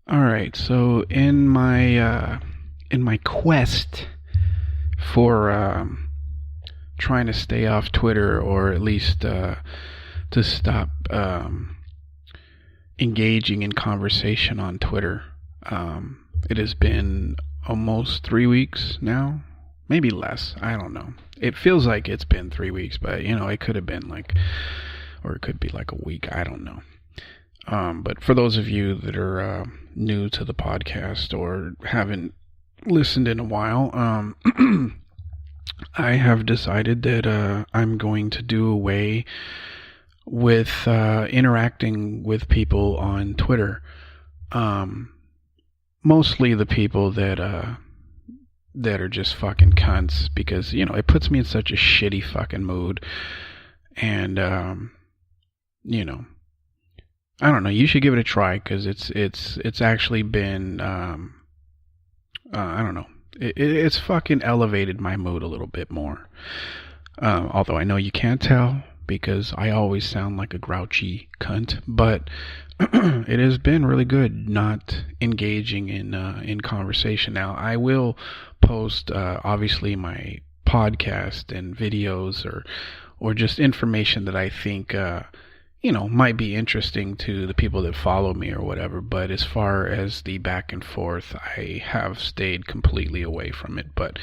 All right, so in my quest for trying to stay off Twitter, or at least to stop engaging in conversation on Twitter, it has been almost 3 weeks now, maybe less. I don't know. It feels like it's been 3 weeks, but it could have been like, or it could be like a week. I don't know. But for those of you that are new to the podcast or haven't listened in a while, I have decided that I'm going to do away with interacting with people on Twitter. Mostly the people that are just fucking cunts, because it puts me in such a shitty fucking mood, and I don't know. You should give it a try, because it's actually been I don't know. It's fucking elevated my mood a little bit more. Although I know you can't tell, because I always sound like a grouchy cunt, but it has been really good not engaging in conversation. Now I will post obviously my podcast and videos, or just information that I think might be interesting to the people that follow me or whatever. But as far as the back and forth, I have stayed completely away from it. But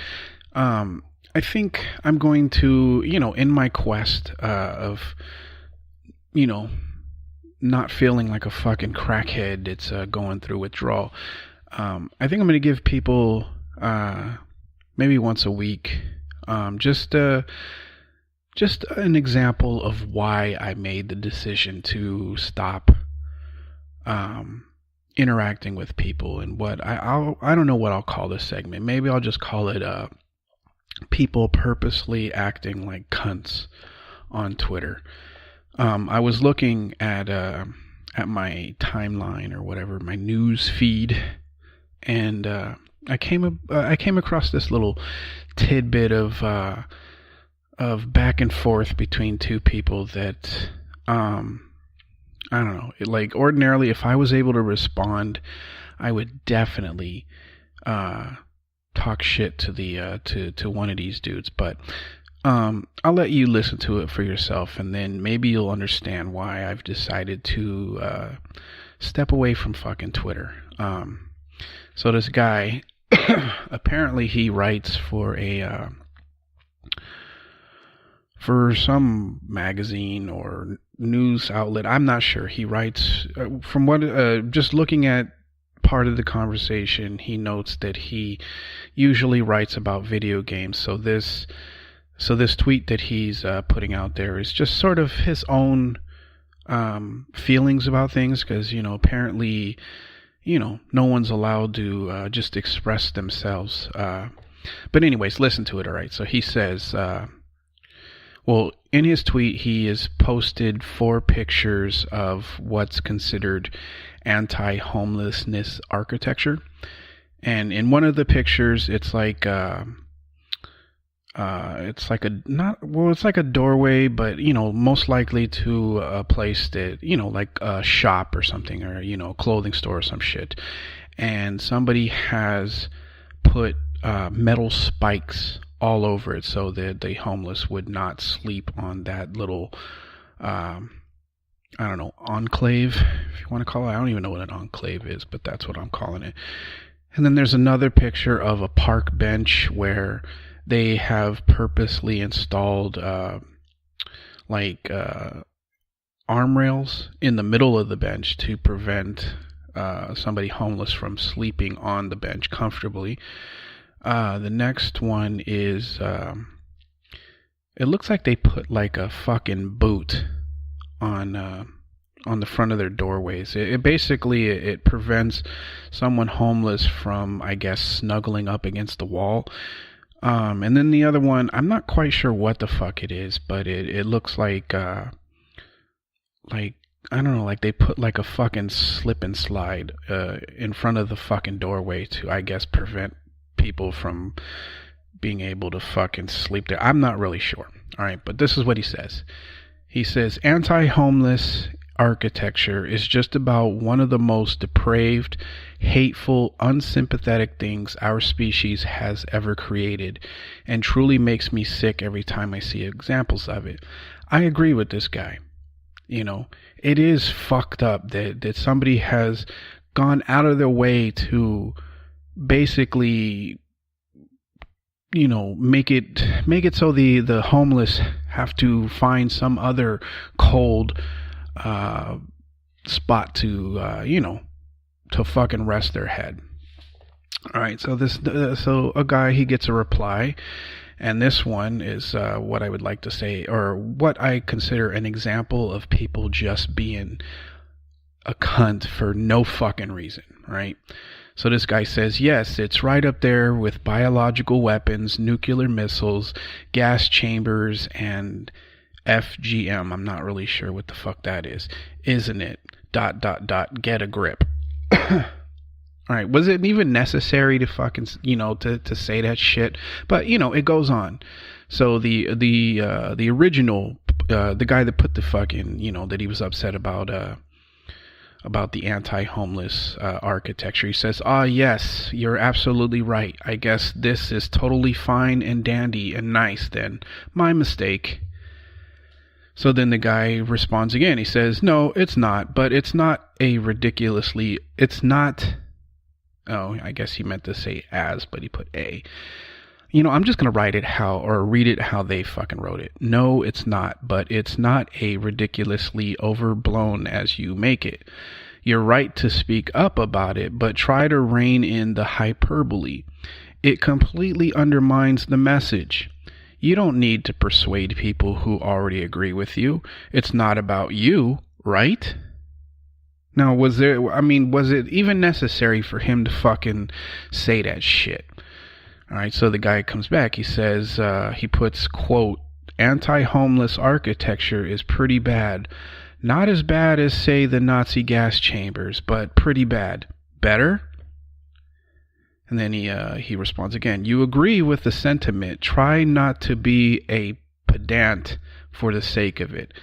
I think I'm going to, in my quest of, not feeling like a fucking crackhead that's going through withdrawal, I think I'm going to give people maybe once a week, just an example of why I made the decision to stop interacting with people, and what I don't know what I'll call this segment. Maybe I'll just call it people purposely acting like cunts on Twitter. I was looking at my timeline or whatever, my news feed, and I came across this little tidbit of back and forth between two people that I don't know. Like, ordinarily, if I was able to respond, I would definitely talk shit to the to one of these dudes. But I'll let you listen to it for yourself, and then maybe you'll understand why I've decided to step away from fucking Twitter. So this guy, apparently he writes for for some magazine or news outlet. I'm not sure. He writes, from what, just looking at part of the conversation, he notes that he usually writes about video games. So this tweet that he's putting out there is just sort of his own feelings about things, because apparently no one's allowed to just express themselves. But anyways, listen to it. All right. So he says, well, in his tweet, he has posted 4 pictures of what's considered anti-homelessness architecture. And in one of the pictures, it's like it's like a doorway, but most likely to a place that like a shop or something, or a clothing store or some shit. And somebody has put metal spikes all over it, so that the homeless would not sleep on that little I don't know, enclave, if you want to call it. I don't even know what an enclave is, but that's what I'm calling it. And then there's another picture of a park bench where they have purposely installed arm rails in the middle of the bench to prevent somebody homeless from sleeping on the bench comfortably. The next one is, it looks like they put like a fucking boot on the front of their doorways. It basically, it prevents someone homeless from, I guess, snuggling up against the wall. And then the other one, I'm not quite sure what the fuck it is, but it looks like I don't know, like they put like a fucking slip and slide in front of the fucking doorway to, I guess, prevent people from being able to fucking sleep there. I'm not really sure. All right, but this is what he says. He says, anti-homeless architecture is just about one of the most depraved, hateful, unsympathetic things our species has ever created, and truly makes me sick every time I see examples of it. I agree with this guy. You know, it is fucked up that somebody has gone out of their way to basically, you know, make it so the homeless have to find some other cold spot to to fucking rest their head. All right, so so a guy, he gets a reply, and this one is what I would like to say, or what I consider an example of people just being a cunt for no fucking reason, right? So this guy says, yes, it's right up there with biological weapons, nuclear missiles, gas chambers, and FGM. I'm not really sure what the fuck that is. Isn't it? ... Get a grip. All right. Was it even necessary to fucking, to say that shit? But, it goes on. So the original, the guy that put the fucking, that he was upset about the anti-homeless architecture. He says, yes, you're absolutely right. I guess this is totally fine and dandy and nice then. My mistake. So then the guy responds again. He says, no, it's not, but it's not a ridiculously, it's not, oh, I guess he meant to say as, but he put a. I'm just going to read it how they fucking wrote it. No, it's not, but it's not a ridiculously overblown as you make it. You're right to speak up about it, but try to rein in the hyperbole. It completely undermines the message. You don't need to persuade people who already agree with you. It's not about you, right? Now, was it even necessary for him to fucking say that shit? All right, so the guy comes back. He says, he puts, quote, anti-homeless architecture is pretty bad. Not as bad as, say, the Nazi gas chambers, but pretty bad. Better? And then he responds again. You agree with the sentiment. Try not to be a pedant for the sake of it.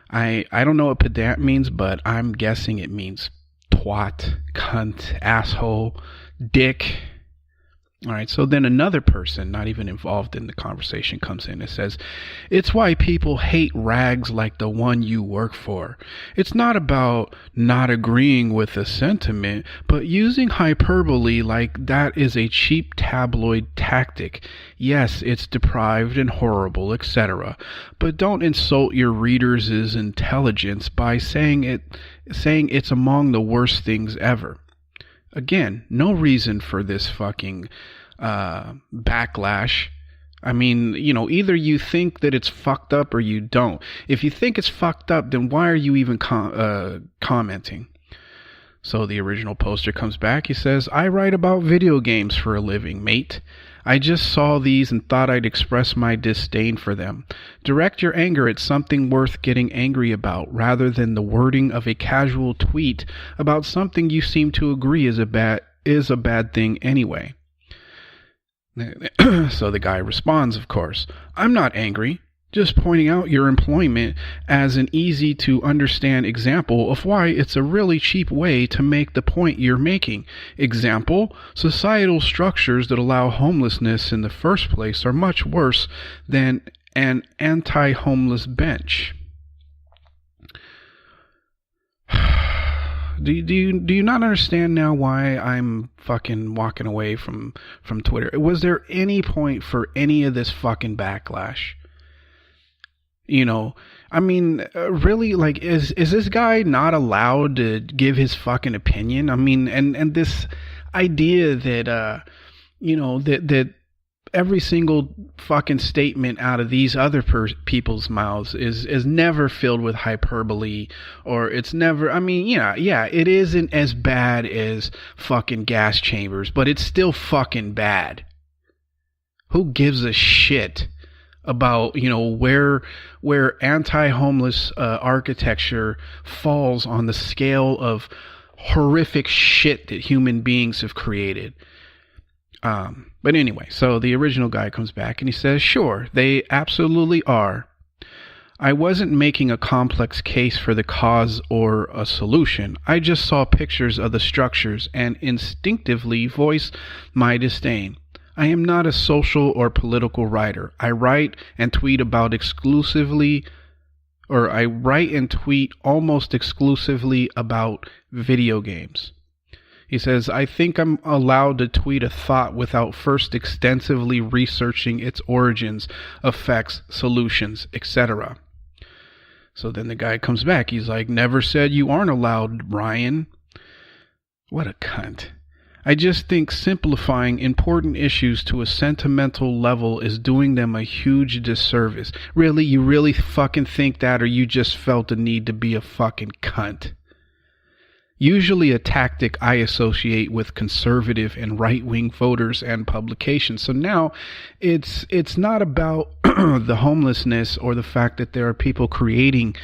I don't know what pedant means, but I'm guessing it means twat, cunt, asshole, dick. All right, so then another person, not even involved in the conversation, comes in and says, it's why people hate rags like the one you work for. It's not about not agreeing with the sentiment, but using hyperbole like that is a cheap tabloid tactic. Yes, it's deprived and horrible, etc. But don't insult your readers' intelligence by saying it's among the worst things ever. Again, no reason for this fucking backlash. I mean, either you think that it's fucked up or you don't. If you think it's fucked up, then why are you even commenting? So the original poster comes back. He says, I write about video games for a living, mate. I just saw these and thought I'd express my disdain for them. Direct your anger at something worth getting angry about, rather than the wording of a casual tweet about something you seem to agree is a bad thing anyway. So the guy responds, of course, I'm not angry. Just pointing out your employment as an easy to understand example of why it's a really cheap way to make the point you're making. Example, societal structures that allow homelessness in the first place are much worse than an anti-homeless bench. Do you not understand now why I'm fucking walking away from Twitter? Was there any point for any of this fucking backlash? I mean, really, like, is this guy not allowed to give his fucking opinion? I mean, and this idea that, that every single fucking statement out of these other people's mouths is never filled with hyperbole, or it's never, I mean, yeah, it isn't as bad as fucking gas chambers, but it's still fucking bad. Who gives a shit about where anti-homeless architecture falls on the scale of horrific shit that human beings have created? But anyway, so the original guy comes back and he says, sure, they absolutely are. I wasn't making a complex case for the cause or a solution. I just saw pictures of the structures and instinctively voiced my disdain. I am not a social or political writer. I write and tweet almost exclusively about video games. He says, I think I'm allowed to tweet a thought without first extensively researching its origins, effects, solutions, etc. So then the guy comes back. He's like, never said you aren't allowed, Ryan. What a cunt. I just think simplifying important issues to a sentimental level is doing them a huge disservice. Really? You really fucking think that, or you just felt the need to be a fucking cunt? Usually a tactic I associate with conservative and right-wing voters and publications. So now it's not about the homelessness or the fact that there are people creating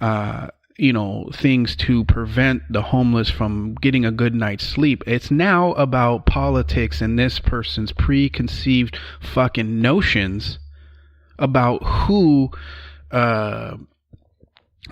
things to prevent the homeless from getting a good night's sleep. It's now about politics and this person's preconceived fucking notions about who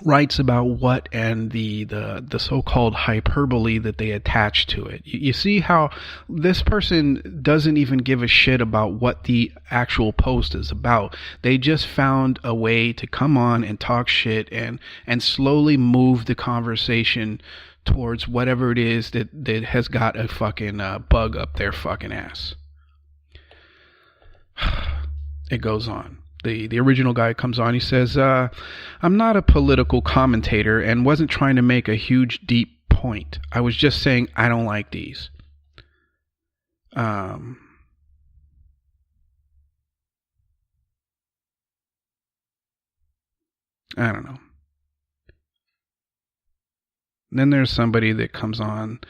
writes about what and the so-called hyperbole that they attach to it. You see how this person doesn't even give a shit about what the actual post is about. They just found a way to come on and talk shit and slowly move the conversation towards whatever it is that has got a fucking bug up their fucking ass. It goes on. The original guy comes on. He says, I'm not a political commentator and wasn't trying to make a huge, deep point. I was just saying I don't like these. I don't know. Then there's somebody that comes on.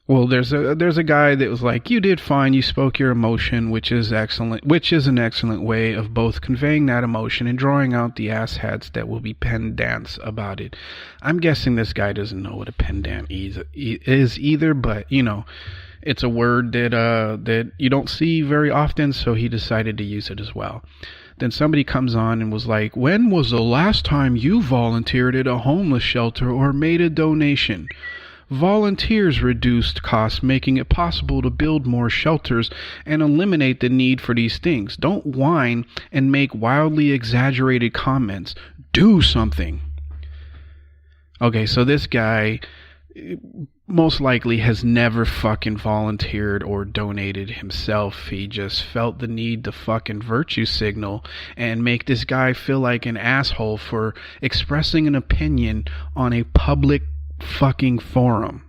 Well, there's a guy that was like, you did fine, you spoke your emotion, which is excellent, which is an excellent way of both conveying that emotion and drawing out the asshats that will be pedants about it. I'm guessing this guy doesn't know what a pedant is either, but it's a word that you don't see very often, so he decided to use it as well. Then somebody comes on and was like, when was the last time you volunteered at a homeless shelter or made a donation? Volunteers reduced costs, making it possible to build more shelters and eliminate the need for these things. Don't whine and make wildly exaggerated comments. Do something. Okay, so this guy most likely has never fucking volunteered or donated himself. He just felt the need to fucking virtue signal and make this guy feel like an asshole for expressing an opinion on a public fucking forum.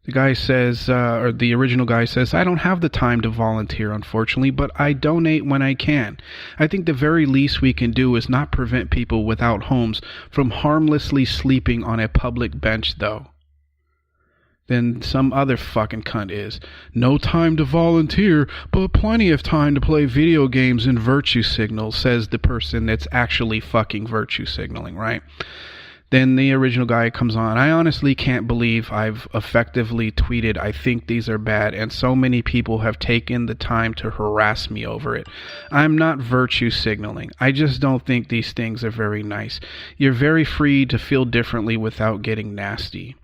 The guy says, or the original guy says, I don't have the time to volunteer, unfortunately, but I donate when I can. I think the very least we can do is not prevent people without homes from harmlessly sleeping on a public bench, though. Then some other fucking cunt is, no time to volunteer, but plenty of time to play video games and virtue signal, says the person that's actually fucking virtue signaling, right? Then the original guy comes on. I honestly can't believe I've effectively tweeted, I think these are bad, and so many people have taken the time to harass me over it. I'm not virtue signaling. I just don't think these things are very nice. You're very free to feel differently without getting nasty.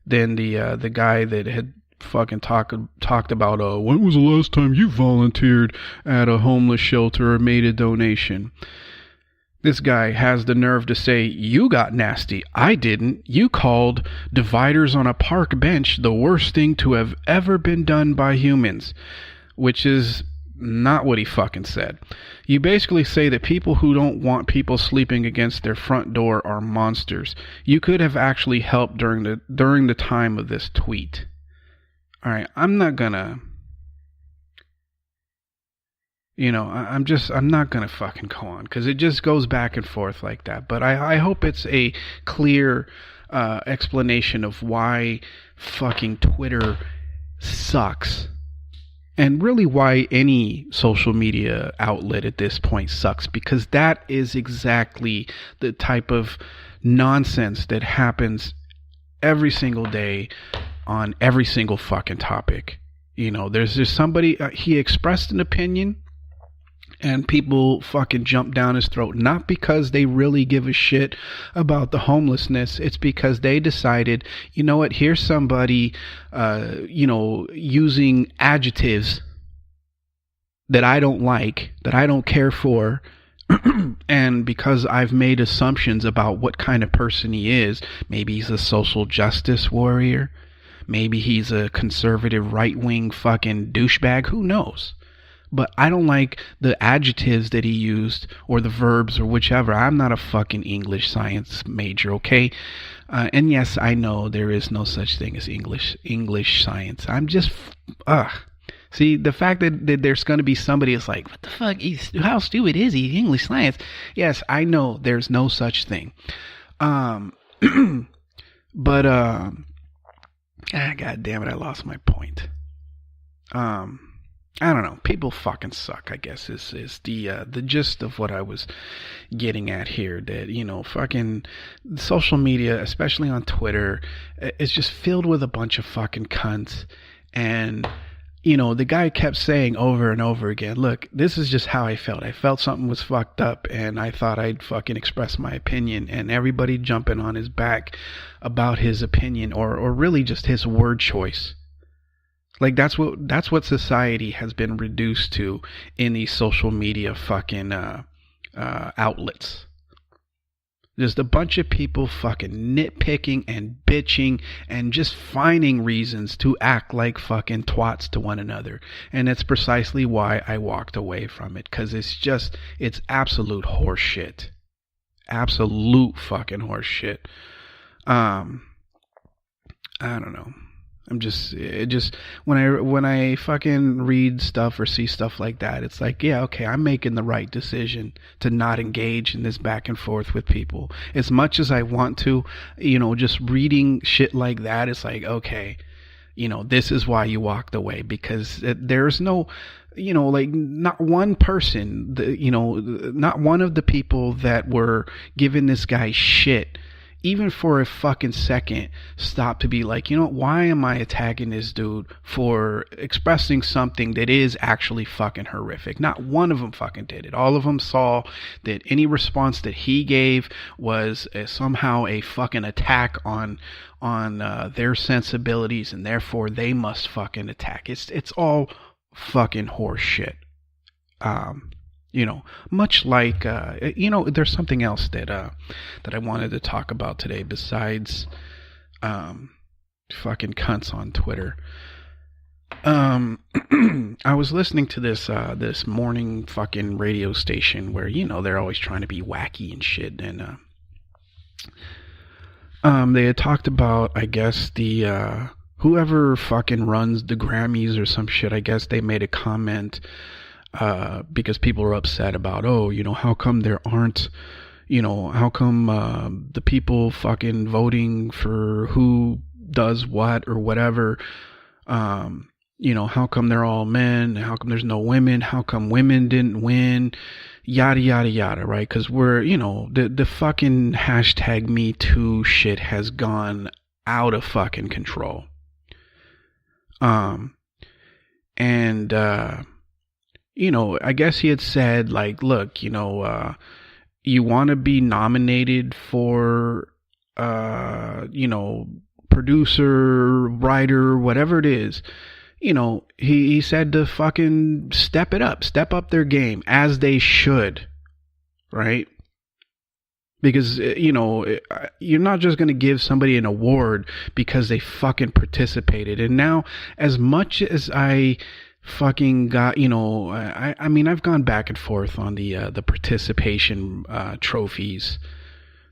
Then the guy that had fucking talked about, when was the last time you volunteered at a homeless shelter or made a donation? This guy has the nerve to say, you got nasty. I didn't. You called dividers on a park bench the worst thing to have ever been done by humans. Which is not what he fucking said. You basically say that people who don't want people sleeping against their front door are monsters. You could have actually helped during the time of this tweet. Alright, I'm not gonna... I'm not going to fucking go on because it just goes back and forth like that. But I hope it's a clear explanation of why fucking Twitter sucks. And really why any social media outlet at this point sucks. Because that is exactly the type of nonsense that happens every single day on every single fucking topic. There's just somebody, he expressed an opinion. And people fucking jump down his throat, not because they really give a shit about the homelessness. It's because they decided, you know what, here's somebody, using adjectives that I don't like, that I don't care for. And because I've made assumptions about what kind of person he is, maybe he's a social justice warrior. Maybe he's a conservative right-wing fucking douchebag. Who knows? But I don't like the adjectives that he used or the verbs or whichever. I'm not a fucking English science major, okay? And yes, I know there is no such thing as English science. I'm just, See, the fact that there's going to be somebody that's like, what the fuck? How stupid is he? English science. Yes, I know there's no such thing. God damn it, I lost my point. I don't know. People fucking suck, I guess, is the gist of what I was getting at here. That, fucking social media, especially on Twitter, is just filled with a bunch of fucking cunts. And, the guy kept saying over and over again, look, this is just how I felt. I felt something was fucked up and I thought I'd fucking express my opinion. And everybody jumping on his back about his opinion or really just his word choice. Like that's what society has been reduced to in these social media fucking outlets. Just a bunch of people fucking nitpicking and bitching and just finding reasons to act like fucking twats to one another. And that's precisely why I walked away from it. Because it's absolute horse shit. Absolute fucking horse shit. I don't know. When I fucking read stuff or see stuff like that, it's like, yeah, okay, I'm making the right decision to not engage in this back and forth with people. As much as I want to, just reading shit like that, it's like, okay, this is why you walked away, because there's no, not one person, not one of the people that were giving this guy shit, even for a fucking second, stop to be like, why am I attacking this dude for expressing something that is actually fucking horrific? Not one of them fucking did it. All of them saw that any response that he gave was somehow a fucking attack on their sensibilities, and therefore they must fucking attack. It's all fucking horse shit. Much like, there's something else that I wanted to talk about today besides fucking cunts on Twitter. I was listening to this morning fucking radio station where, they're always trying to be wacky and shit. And they had talked about, I guess, the whoever fucking runs the Grammys or some shit. I guess they made a comment because people are upset about, how come there aren't, how come the people fucking voting for who does what or whatever, how come they're all men, how come there's no women, how come women didn't win, yada yada yada, right? Because we're, the fucking hashtag Me Too shit has gone out of fucking control. I guess he had said, like, look, you want to be nominated for, producer, writer, whatever it is. He said to fucking step up their game, as they should, right? Because, you're not just going to give somebody an award because they fucking participated. And now, as much as I fucking got, I mean, I've gone back and forth on the participation trophies,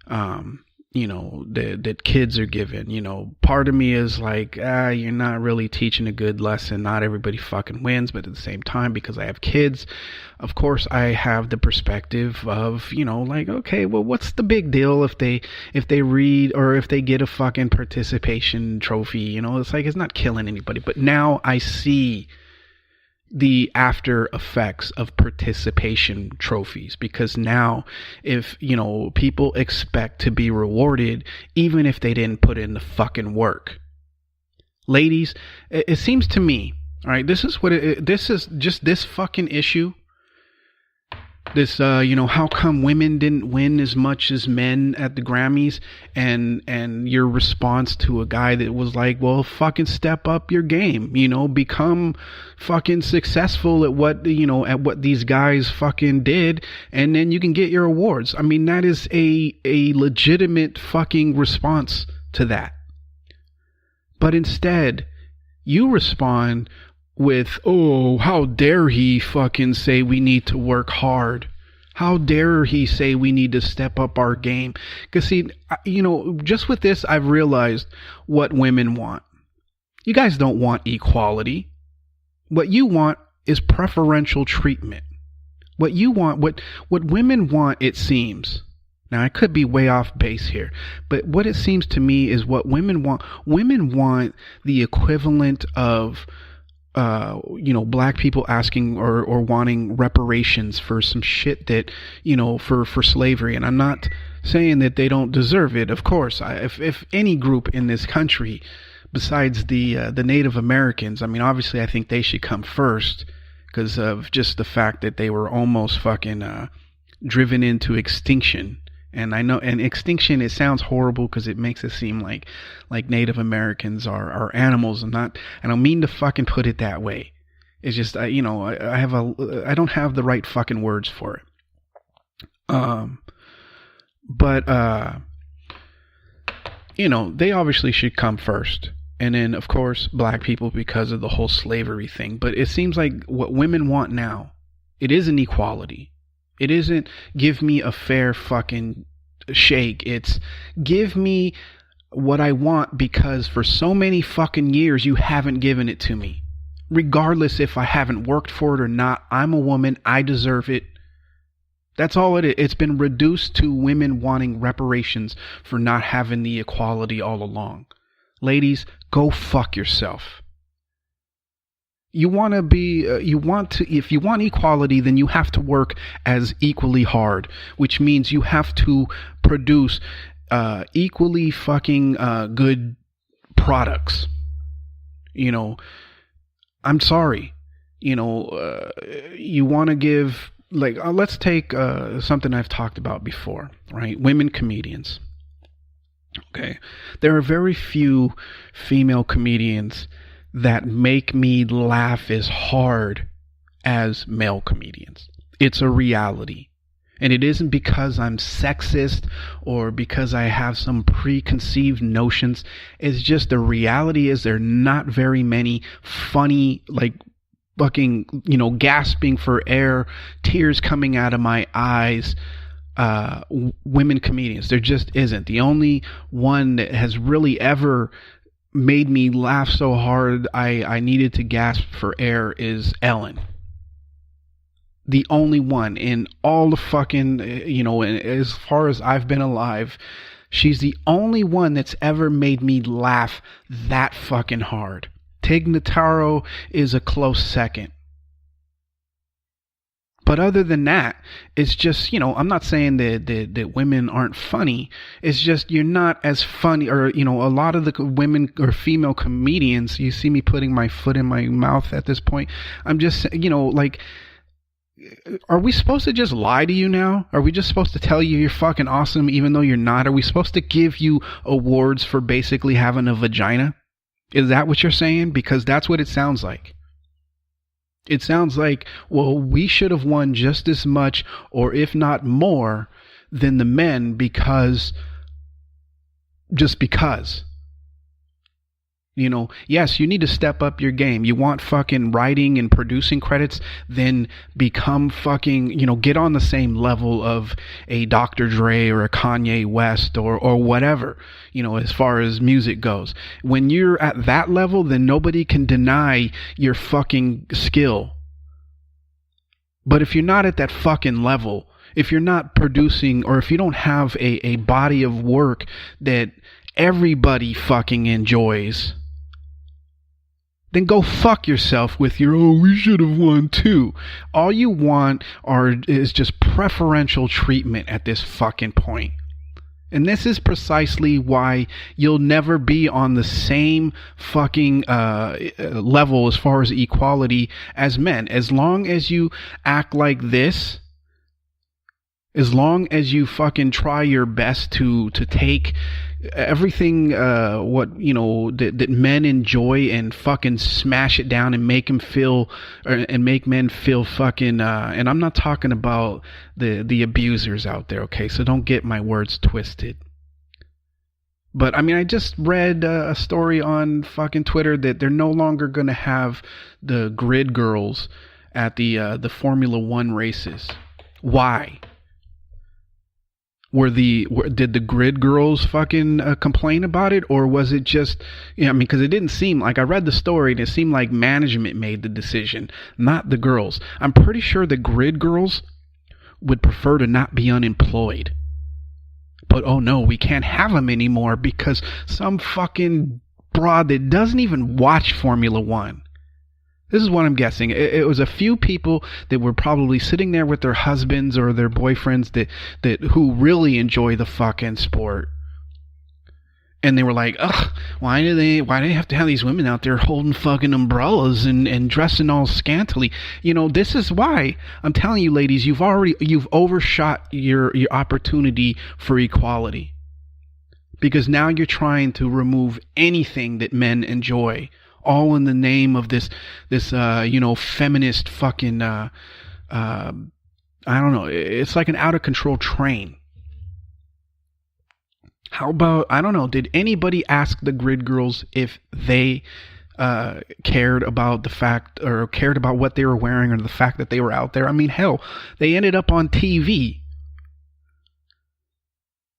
that kids are given. Part of me is like, you're not really teaching a good lesson. Not everybody fucking wins, but at the same time, because I have kids, of course I have the perspective of, like, okay, well, what's the big deal if they read or if they get a fucking participation trophy? It's like, it's not killing anybody. But now I see the after effects of participation trophies, because now if people expect to be rewarded even if they didn't put in the fucking work. Ladies, it seems to me, all right, this is just this fucking issue This, how come women didn't win as much as men at the Grammys? And your response to a guy that was like, well, fucking step up your game, become fucking successful at what these guys fucking did, and then you can get your awards. I mean, that is a legitimate fucking response to that. But instead, you respond with, oh, how dare he fucking say we need to work hard? How dare he say we need to step up our game? Because, see, just with this, I've realized what women want. You guys don't want equality. What you want is preferential treatment. What you want, what women want, it seems. Now, I could be way off base here, but what it seems to me is what women want. Women want the equivalent of black people asking or wanting reparations for some shit that, for slavery. And I'm not saying that they don't deserve it. Of course, if any group in this country besides the Native Americans, I mean, obviously I think they should come first because of just the fact that they were almost fucking driven into extinction. And I know, and extinction, it sounds horrible because it makes it seem like Native Americans are animals. I don't mean to fucking put it that way. It's just, I don't have the right fucking words for it. They obviously should come first. And then, of course, black people because of the whole slavery thing. But it seems like what women want now, it isn't equality. It isn't give me a fair fucking shake. It's give me what I want because for so many fucking years you haven't given it to me. Regardless if I haven't worked for it or not, I'm a woman. I deserve it. That's all it is. It's been reduced to women wanting reparations for not having the equality all along. Ladies, go fuck yourself. If you want equality, then you have to work as equally hard, which means you have to produce equally fucking good products. I'm sorry. You want to give, let's take something I've talked about before, right? Women comedians. Okay. There are very few female comedians that make me laugh as hard as male comedians. It's a reality. And it isn't because I'm sexist or because I have some preconceived notions. It's just the reality is there are not very many funny, fucking, gasping for air, tears coming out of my eyes, women comedians. There just isn't. The only one that has really ever made me laugh so hard I needed to gasp for air is Ellen. The only one in all the fucking, as far as I've been alive, she's the only one that's ever made me laugh that fucking hard. Tig Notaro is a close second. But other than that, it's just, I'm not saying that women aren't funny. It's just you're not as funny, or, a lot of the women or female comedians, you see me putting my foot in my mouth at this point. I'm just, are we supposed to just lie to you now? Are we just supposed to tell you you're fucking awesome even though you're not? Are we supposed to give you awards for basically having a vagina? Is that what you're saying? Because that's what it sounds like. It sounds like, well, we should have won just as much, or if not more, than the men because. Yes, you need to step up your game. You want fucking writing and producing credits, then become fucking, get on the same level of a Dr. Dre or a Kanye West or whatever, as far as music goes. When you're at that level, then nobody can deny your fucking skill. But if you're not at that fucking level, if you're not producing, or if you don't have a body of work that everybody fucking enjoys, then go fuck yourself with your, we should have won too. All you want is just preferential treatment at this fucking point. And this is precisely why you'll never be on the same fucking level as far as equality as men. As long as you act like this, As long as you fucking try your best to take everything that men enjoy and fucking smash it down and make them feel and make men feel fucking and I'm not talking about the abusers out there, okay? So don't get my words twisted. But I mean, I just read a story on fucking Twitter that they're no longer going to have the grid girls at the Formula One races. Why? Did the grid girls fucking complain about it, or was it just, I mean, because it didn't seem like, I read the story and it seemed like management made the decision, not the girls. I'm pretty sure the grid girls would prefer to not be unemployed. But oh no, we can't have them anymore because some fucking broad that doesn't even watch Formula One. This is what I'm guessing. It was a few people that were probably sitting there with their husbands or their boyfriends that who really enjoy the fucking sport. And they were like, ugh, why do they have to have these women out there holding fucking umbrellas and dressing all scantily? This is why I'm telling you, ladies, you've overshot your opportunity for equality. Because now you're trying to remove anything that men enjoy, all in the name of this feminist fucking I don't know. It's like an out of control train. How about, I don't know, did anybody ask the grid girls if they cared about the fact, or cared about what they were wearing, or the fact that they were out there? I mean, hell, they ended up on TV.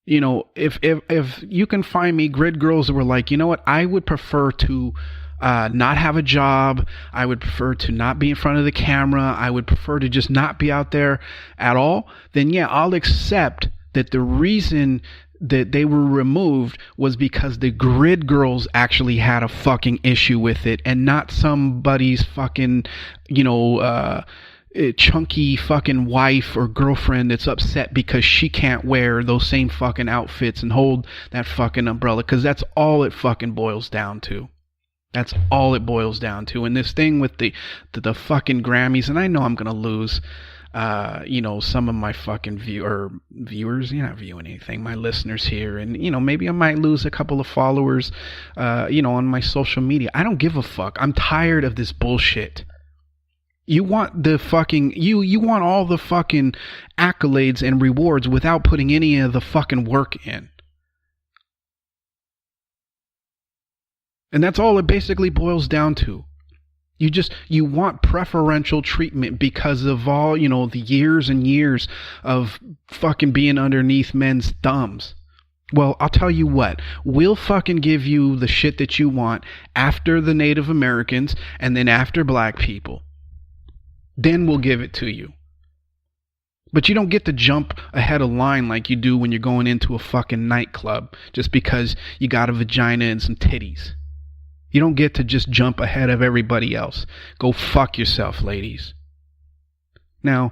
If you can find me grid girls that were like, you know what, I would prefer to not have a job. I would prefer to not be in front of the camera. I would prefer to just not be out there at all. Then yeah, I'll accept that the reason that they were removed was because the grid girls actually had a fucking issue with it, and not somebody's fucking, chunky fucking wife or girlfriend that's upset because she can't wear those same fucking outfits and hold that fucking umbrella, because that's all it fucking boils down to. That's all it boils down to. And this thing with the fucking Grammys, and I know I'm gonna lose some of my fucking viewers. You're not viewing anything, my listeners here, and maybe I might lose a couple of followers on my social media. I don't give a fuck. I'm tired of this bullshit. You want the fucking you want all the fucking accolades and rewards without putting any of the fucking work in. And that's all it basically boils down to. You want preferential treatment because of all, the years and years of fucking being underneath men's thumbs. Well, I'll tell you what, we'll fucking give you the shit that you want after the Native Americans and then after black people. Then we'll give it to you. But you don't get to jump ahead of line like you do when you're going into a fucking nightclub just because you got a vagina and some titties. You don't get to just jump ahead of everybody else. Go fuck yourself, ladies. Now,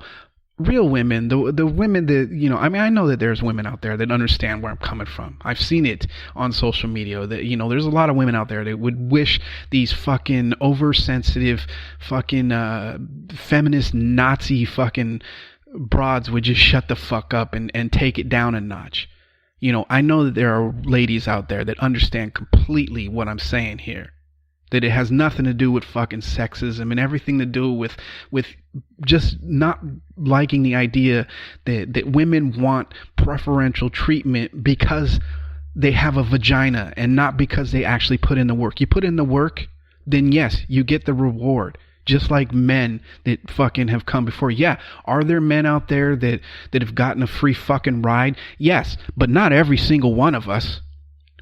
real women, the women that, I know that there's women out there that understand where I'm coming from. I've seen it on social media that, there's a lot of women out there that would wish these fucking oversensitive fucking feminist Nazi fucking broads would just shut the fuck up and take it down a notch. I know that there are ladies out there that understand completely what I'm saying here. That it has nothing to do with fucking sexism and everything to do with just not liking the idea that women want preferential treatment because they have a vagina and not because they actually put in the work. You put in the work, then yes, you get the reward. Just like men that fucking have come before. Yeah, are there men out there that have gotten a free fucking ride? Yes, but not every single one of us.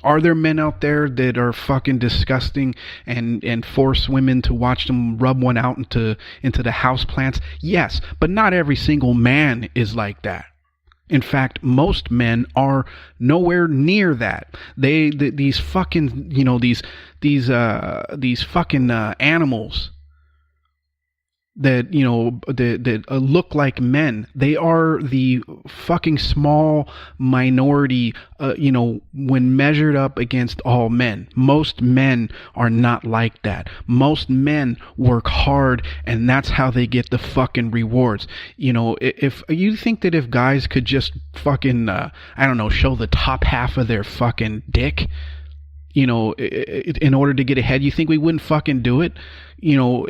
Are there men out there that are fucking disgusting and force women to watch them rub one out into the house plants? Yes, but not every single man is like that. In fact, most men are nowhere near that. These fucking these fucking animals that, you know, that look like men. They are the fucking small minority, you know, when measured up against all men. Most men are not like that. Most men work hard, and that's how they get the fucking rewards. You know, if you think that if guys could just fucking, I don't know, show the top half of their fucking dick, you know, in order to get ahead, you think we wouldn't fucking do it? You know,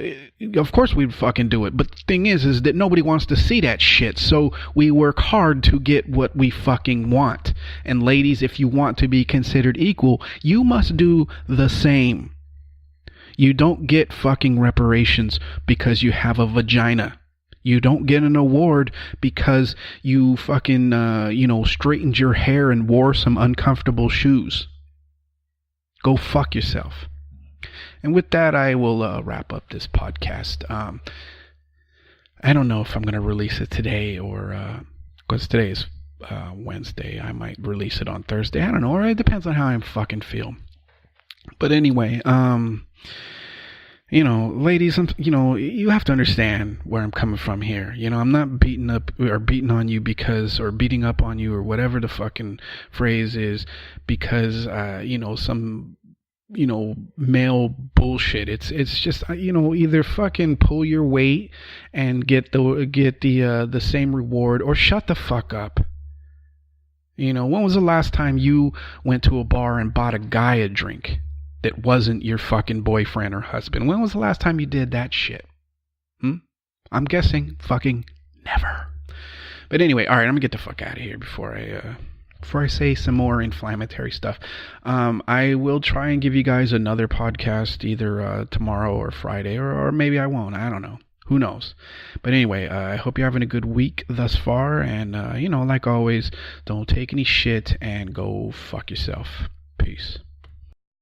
of course we'd fucking do it. But the thing is that nobody wants to see that shit. So we work hard to get what we fucking want. And ladies, if you want to be considered equal, you must do the same. You don't get fucking reparations because you have a vagina. You don't get an award because you fucking, you know, straightened your hair and wore some uncomfortable shoes. Go fuck yourself. And with that, I will wrap up this podcast. I don't know if I'm going to release it today or because today is Wednesday. I might release it on Thursday. I don't know. Or it depends on how I fucking feel. But anyway, you know, ladies, you know, you have to understand where I'm coming from here. You know, I'm not beating up or beating on you because, or beating up on you or whatever the fucking phrase is because, you know, some, you know, male bullshit. It's just, you know, either fucking pull your weight and get the same reward, or shut the fuck up. You know, when was the last time you went to a bar and bought a guy a drink that wasn't your fucking boyfriend or husband? When was the last time you did that shit? I'm guessing fucking never. But anyway, all right, I'm gonna get the fuck out of here before I say some more inflammatory stuff. I will try and give you guys another podcast either tomorrow or Friday, or maybe I won't. I don't know. Who knows? But anyway, I hope you're having a good week thus far. And, you know, like always, don't take any shit and go fuck yourself. Peace.